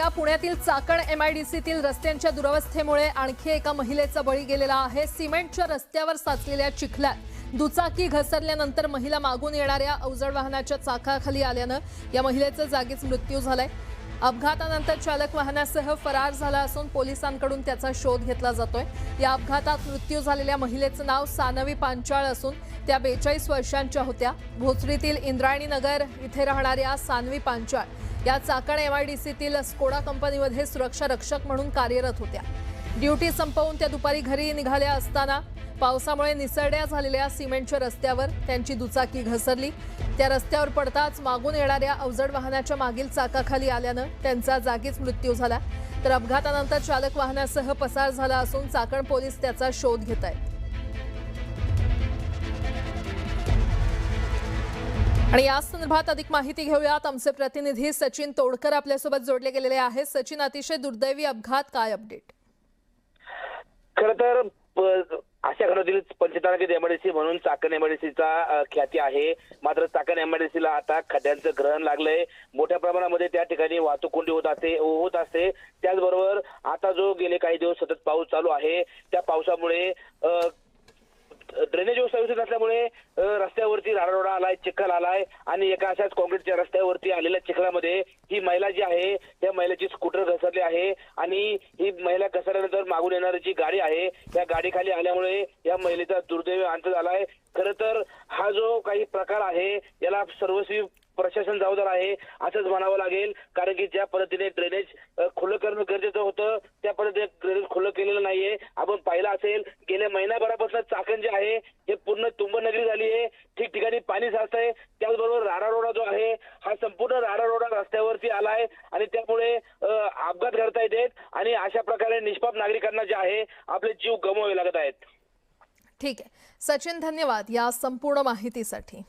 पाहूया पुण्यातील चाकण MIDCतील रस्त्यांच्या दुरवस्थेमुळे आणखी एका महिलेचा बळी गेलेला आहे। सिमेंटच्या रस्त्यावर साचलेल्या चिखलात दुचाकी घसरल्यानंतर महिला मागून येणाऱ्या अवजड वाहनाच्या चाकाखाली आल्यानं या महिलेचा जागीच मृत्यू झालाय। अपघातानंतर चालक वाहनासह फरार झाला असून पोलिसांकडून त्याचा शोध घेतला जातोय। या अपघातात मृत्यू झालेल्या महिलेचं नाव सानवी पांचाळ असून त्या 42 वर्षांच्या होत्या। भोसरीतील इंद्रायणी नगर इथे राहणाऱ्या सानवी पांचाळ या चाकण MIDCतील स्कोडा कंपनीमध्ये सुरक्षा रक्षक म्हणून कार्यरत होत्या। ड्युटी संपवून त्या दुपारी घरी निघाल्या असताना पावसामुळे निसरड्या झालेल्या सिमेंटच्या रस्त्यावर त्यांची दुचाकी घसरली। त्या रस्त्यावर पडताच मागून येणाऱ्या अवजड वाहनाच्या मागील चाकाखाली आल्यानं त्यांचा जागीच मृत्यू झाला। तर अपघातानंतर चालक वाहनासह पसार झाला असून चाकण पोलीस त्याचा शोध घेत आहेत। आणि या संदर्भात अधिक माहिती घेऊयात। आमचे प्रतिनिधी सचिन तोडकर आपल्यासोबत जोडले गेलेले आहेत। सचिन, अतिशय दुर्दैवी अपघात, काय अपडेट? खरं तर अशा घरातील पंचतारांकित MIDC म्हणून चाकण MIDCचा ख्याती आहे। मात्र चाकण MIDCला आता खड्ड्यांचं ग्रहण लागलंय। मोठ्या प्रमाणामध्ये त्या ठिकाणी वाहतूक कोंडी होत असते। त्याचबरोबर आता जो गेले काही दिवस सतत पाऊस चालू आहे, त्या पावसामुळे ड्रेनेज व्यवस्था व्यवस्थित असल्यामुळे रस्त्यावरती राडारोडा आलाय, चिखल आलाय आणि एका अशाच काँक्रीटच्या रस्त्यावरती आलेल्या चिखलामध्ये ही महिला जी आहे त्या महिलेची स्कूटर घसरली आहे आणि ही महिला घसरल्यानंतर मागून येणारी जी गाडी आहे त्या गाडीखाली आल्यामुळे या महिलेचा दुर्दैवी अंत झालाय। खरं तर हा जो काही प्रकार आहे याला सर्वस्वी प्रशासन जबाबदार आहे असंच म्हणावं लागेल, कारण की ज्या पद्धतीने ड्रेनेज खुलं करणं गरजेचं होतं त्या पद्धतीने ड्रेनेज खुलं केलेलं नाहीये। आपण पाहिलं असेल गेल्या महिनाभरापासून चाकण जे आहे हे पूर्ण तुंबनगरी झाली आहे, ठिकठिकाणी पाणी साचतंय। त्याचबरोबर राडारोडा जो आहे हा संपूर्ण राडारोडा रस्त्यावरती आलाय आणि त्यामुळे अपघात घडता येतात आणि अशा प्रकारे निष्पाप नागरिकांना जे आहे आपले जीव गमवावे लागत आहेत। ठीक आहे सचिन, धन्यवाद या संपूर्ण माहितीसाठी।